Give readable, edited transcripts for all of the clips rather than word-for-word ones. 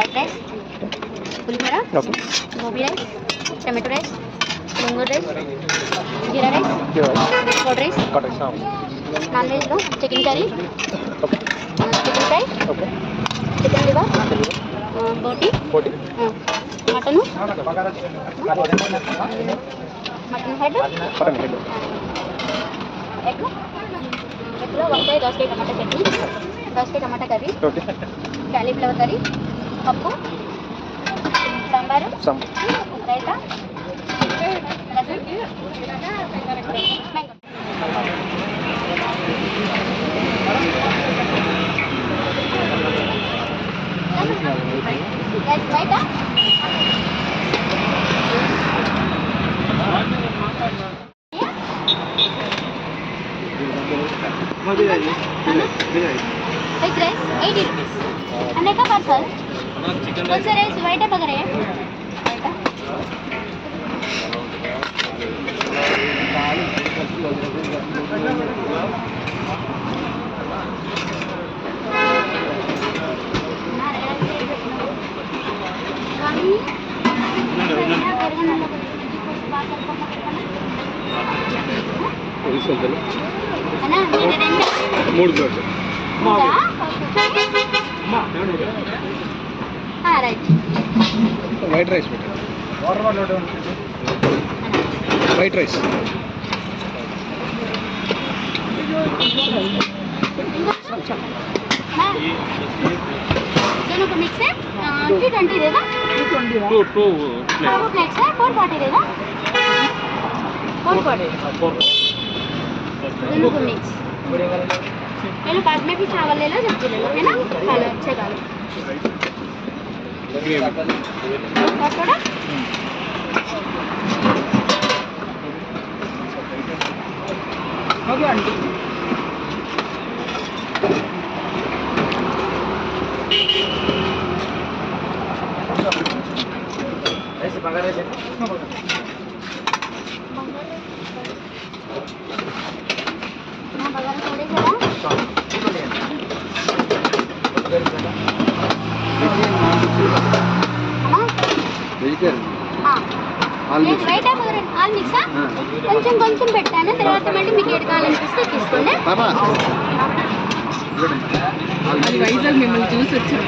White rice, పులిహోర, gobi rice, tomato rice, గోంగూర rice, jeera rice, curd rice, non వెజ్లో chicken curry, chicken fry, chicken liver, బోటి, mutton, mutton head, ఎగ్లో వంకాయ దోసకాయ టమాటా చట్నీ, దోసకాయ టమాటా కర్రీ, క్యాలీఫ్లవర్ కర్రీ, పప్పు, sambar, raita, rasam, mango. Raita Veg rice 80 rupees. Ande ka parcel? Kau se rice white apa करे? White. Ana, ini rendah. Mood good. Right. White rice better. White rice. दोनों को मिक्स है 320 देगा 2 प्लेट्स है 440 देगा 440 दोनों को मिक्स ले लो बाद में भी चावल ले लो सब्जी ले लो है ना खाना अच्छा खा लो और थोड़ा हो गया आंटी ऐसे बघा रहे थे కొంచెం కొంచెం పెట్టాను తర్వాత మళ్ళీ మీకు ఏడు కావాలనిపిస్తే తీసుకోండి అది వైజాగ్ మిమ్మల్ని చూసి వచ్చాను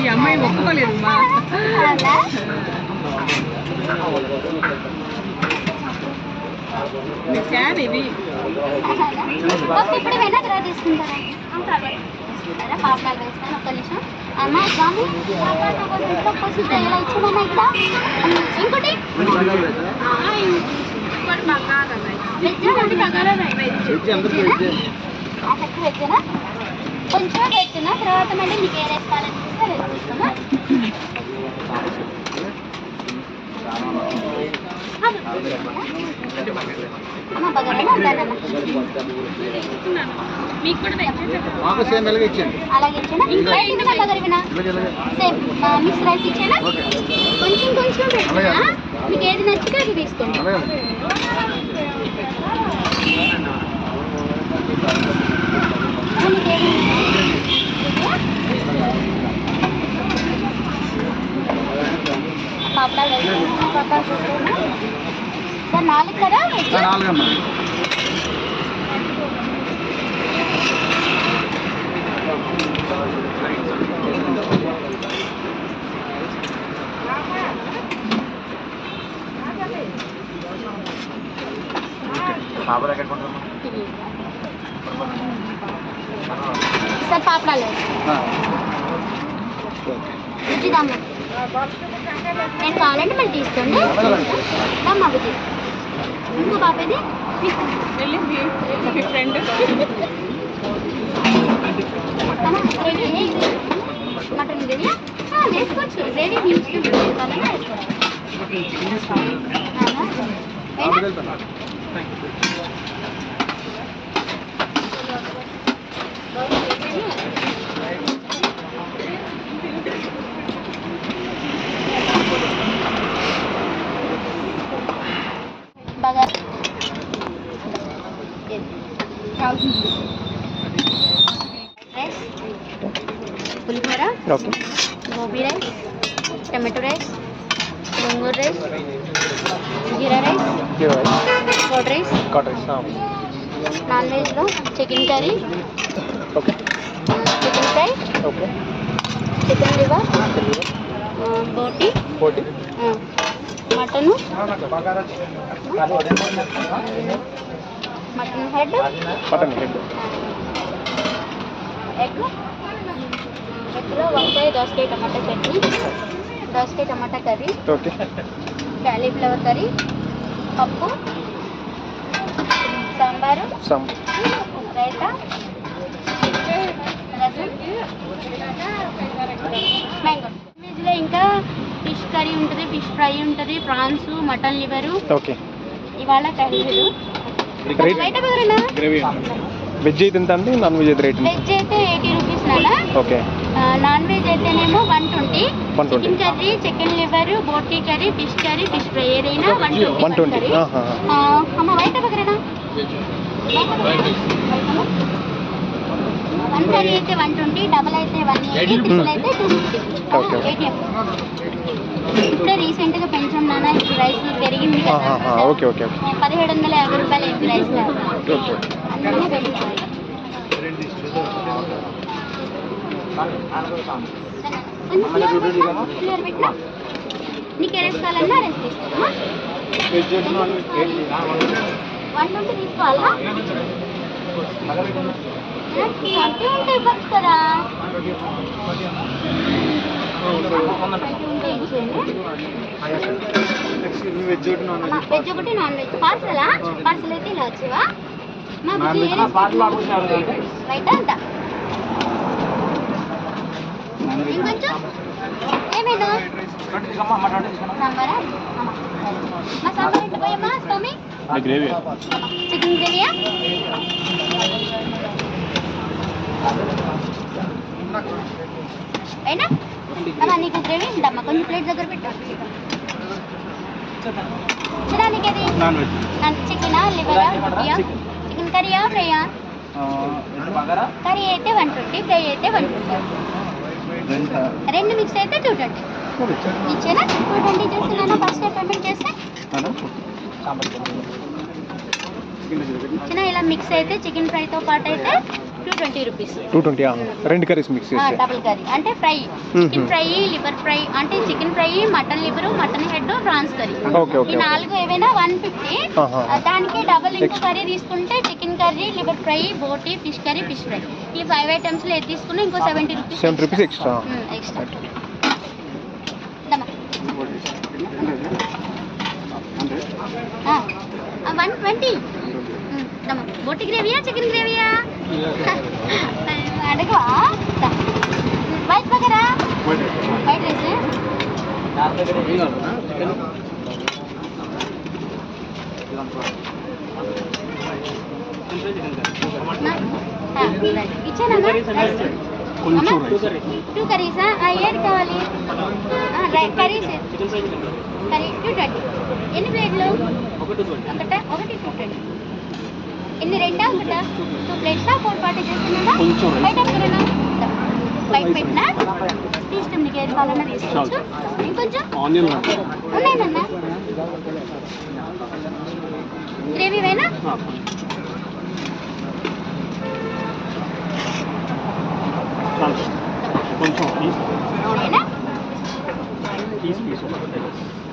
ఈ అమ్మాయి ఒప్పుకోలేదు మా ఫ్యాన్ ఇది ఇప్పుడు అయినా తర్వాత తీసుకుంటారా పాపడాలు వేస్తాను ఒక్క నిమిషం అమ్మ స్వామి ఇలా ఇచ్చామన్నా ఇక్కడ ఇంకోటి వెజ్జేనా కొంచెం వెజ్జేనా తర్వాత మళ్ళీ మీకు ఏ రైస్ కావాలనిపిస్తే రైస్ తీసుకున్నా అమ్మ బగారా మాకు సేమ్ అలాగే ఇచ్చేయండి అలాగే ఇచ్చానా ఇంకా బగారినా సేమ్ మిక్స్ రైస్ ఇచ్చానా కొంచెం కొంచెం పెట్టినా మీకు ఏది నచ్చితే అది తీసుకోండి పాపడాలు సార్ 4 కదా 4 అమ్మా పాపడాలు ఎక్కడ కొంటారమ్మా సార్ పాపడాలు ఇచ్చిదమ్మా నేను కావాలంటే మళ్ళీ తీసుకోండి దమ్మా ఇది ఇంకో పాప ఇది వెళ్ళింది ఫ్రెండ్ మటన్ గ్రేవీ వేసుకోవచ్చు గ్రేవీ బాగా రైస్ పులిహోర బగారా, okay gobi rice, tomato rice, గోంగూర rice, jeera rice, curd rice, non వెజ్లో chicken curry, okay chicken fry, okay chicken liver, బోటి, మటను, మటన్ హెడ్, ఎగ్లో వంకాయ దోసకాయ టమాటా చట్నీ, దోసకాయ టమాటా కర్రీ, ఓకే క్యాలీఫ్లవర్ కర్రీ, పప్పు, సాంబారు, రైతా, రసం, మ్యాంగో. వెజ్లో ఇంకా ఫిష్ కర్రీ ఉంటుంది, ఫిష్ ఫ్రై ఉంటుంది, ప్రాన్స్, మటన్ లివరు. ఓకే ఇవాళ కర్రీలు బయట బగరేనా. వెజ్ అయితే ఎంత అండి, నాన్ వెజ్ అయితే రేట్? వెజ్ అయితే 80 రూపీస్ నానా. ఓకే నాన్ వెజ్ అయితేనేమో 120. 120. చికెన్ కర్రీ, చికెన్ లివర్, బోటీ కర్రీ, ఫిష్ ఫ్రై ఏదైనా 120. అమ్మ బయట బగరేనా. వన్ కర్రీ అయితే 120, డబల్ అయితే 180, ట్రిపుల్ అయితే 250. ATM ఇప్పుడే రీసెంట్గా పెంచాం నాన్న. ఇప్పుడు రైస్ పెరిగింది కదా. ఓకే ఓకే 1750 రూపాయలు అయింది రైస్. అందుకనే పెరిగింది. క్లియర్ పెట్టినా నీకు ఏ రైస్ కావాలన్నా రైస్ తీసుకోమా. 120 తీసుకోవాలా. అంటే ఉంటే ఇవ్వచ్చు కదా. వెజ్ ఒకటి నాన్ వెజ్. పార్సలా? పార్సల్ అయితే ఇలా వచ్చేవా మా రైట్ అంట. ఇంకొంచెం ఏమైనా సాంబారా. మా సాంబార్ ఇంటి పోయమ్మా. స్వామి చికెన్ గ్రేవీయా. అయినా అమ్మా నీకు గ్రేవీ ఉందమ్మా. కొంచెం ప్లేట్ దగ్గర పెట్టు. చిన్నానికి అది చికెనా, లివరా, బొట్టియా, చికెన్ కర్రీయా, ఫ్రైయా? కర్రీ అయితే 120, ఫ్రై అయితే 150. రెండు మిక్స్ అయితే 220. ఇచ్చేనా 220 చేస్తున్నాను. ఫస్ట్ పేమెంట్ చేస్తే చిన్న ఇలా మిక్స్ అయితే చికెన్ ఫ్రైతో పాటు అయితే 220 రూపీస్. 220. రెండు కర్రీస్ మిక్స్ చేసి డబుల్ కర్రీ అంటే fry. Chicken fry, liver fry అంటే chicken fry, mutton liver, mutton head, prawns curry. ఈ 4 ఏవైనా 150. దానికి డబుల్ ఇంకో కర్రీ తీసుకుంటే చికెన్ కర్రీ, లివర్ ఫ్రై, బోటీ, ఫిష్ కర్రీ, ఫిష్ ఫ్రై. ఈ 5 ఐటమ్స్ లో ఏది తీసుకున్నా ఇంకో 70 రూపీస్. 70 rupees extra. 120. బోటి గ్రేవీయా, chicken గ్రేవీయా అడగవా. White bagara, white rice. ఇచ్చానా two కర్రీసా. ఏది కావాలి కర్రీస్? కర్రీ 220. ఎన్ని ప్లేట్లు? ఒకటి 220. ఎన్ని రెండా ఒకటా? 2 ప్లేట్సా? 4 పార్టీ చేస్తున్నాడా బయట పెట్టినా బయట పెట్టినా ఇష్టం. నీకు ఏది కావాలన్నా తీసుకోవచ్చు. ఇంకొంచెం ఉన్నాయన్నా గ్రేవీ వేనా.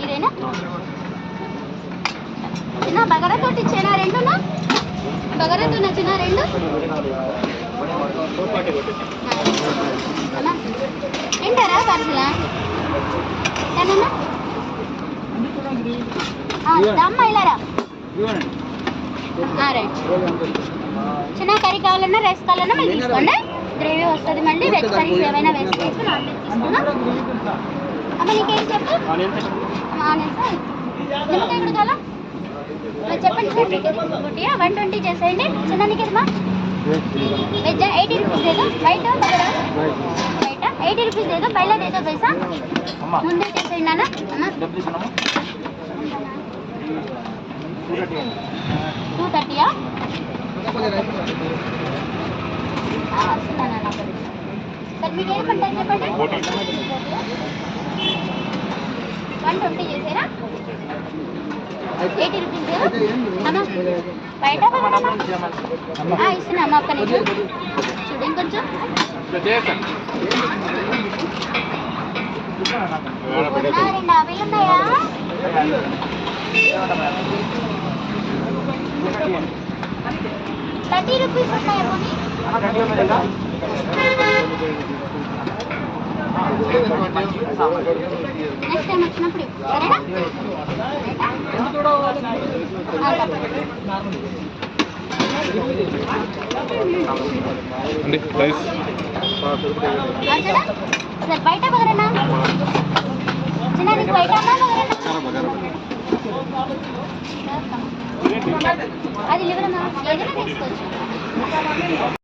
ఇదేనా చిన్న బగారా తోటి ఇచ్చేనా రెండునా? బగారాతో నచ్చిన రెండు తింటారా పార్సలా? ఏమన్నా దమ్మ ఇలారా. రైట్. చిన్న కర్రీ కావాలన్నా రైస్ కావాలన్నా మళ్ళీ తీసుకోండి. గ్రేవీ వస్తుంది. మళ్ళీ వెజ్ కర్రీస్ ఏమైనా వేసుకోవచ్చు. నాన్ వెజ్ తీసుకున్నా. అమ్మ నీకేం చెప్పు. ఆనియన్స్ నిమ్మకాయ కూడా కావాలా? చెప్పండి సార్. ఒకటియా 120 చేసేయండి. చిన్నానికి ఏదమ్మా వెజ్ 80 రూపీస్ దేదో. బయట బయట 80 రూపీస్ దేదో. పైలా దేదో పైసా ముందే చేసేయండి నాన్న. అమ్మ 230. సార్ మీకు ఏమంటారు చెప్పండి 120 చేసారా 80 రూపీస్ అమ్మా బయట ఇస్తున్నా అమ్మ ఒక్క నిమిషం చూడు ఇంకొంచెం రెండు యాభైలు ఉన్నాయా 30 రూపీస్ ఉన్నాయా పోనీ నెక్స్ట్ టైం వచ్చినప్పుడు సరేనా అండి రైస్ సార్ బయట బగరేనా చిన్న నీకు బయట అది లివర్ ఏదైనా తీసుకోవచ్చు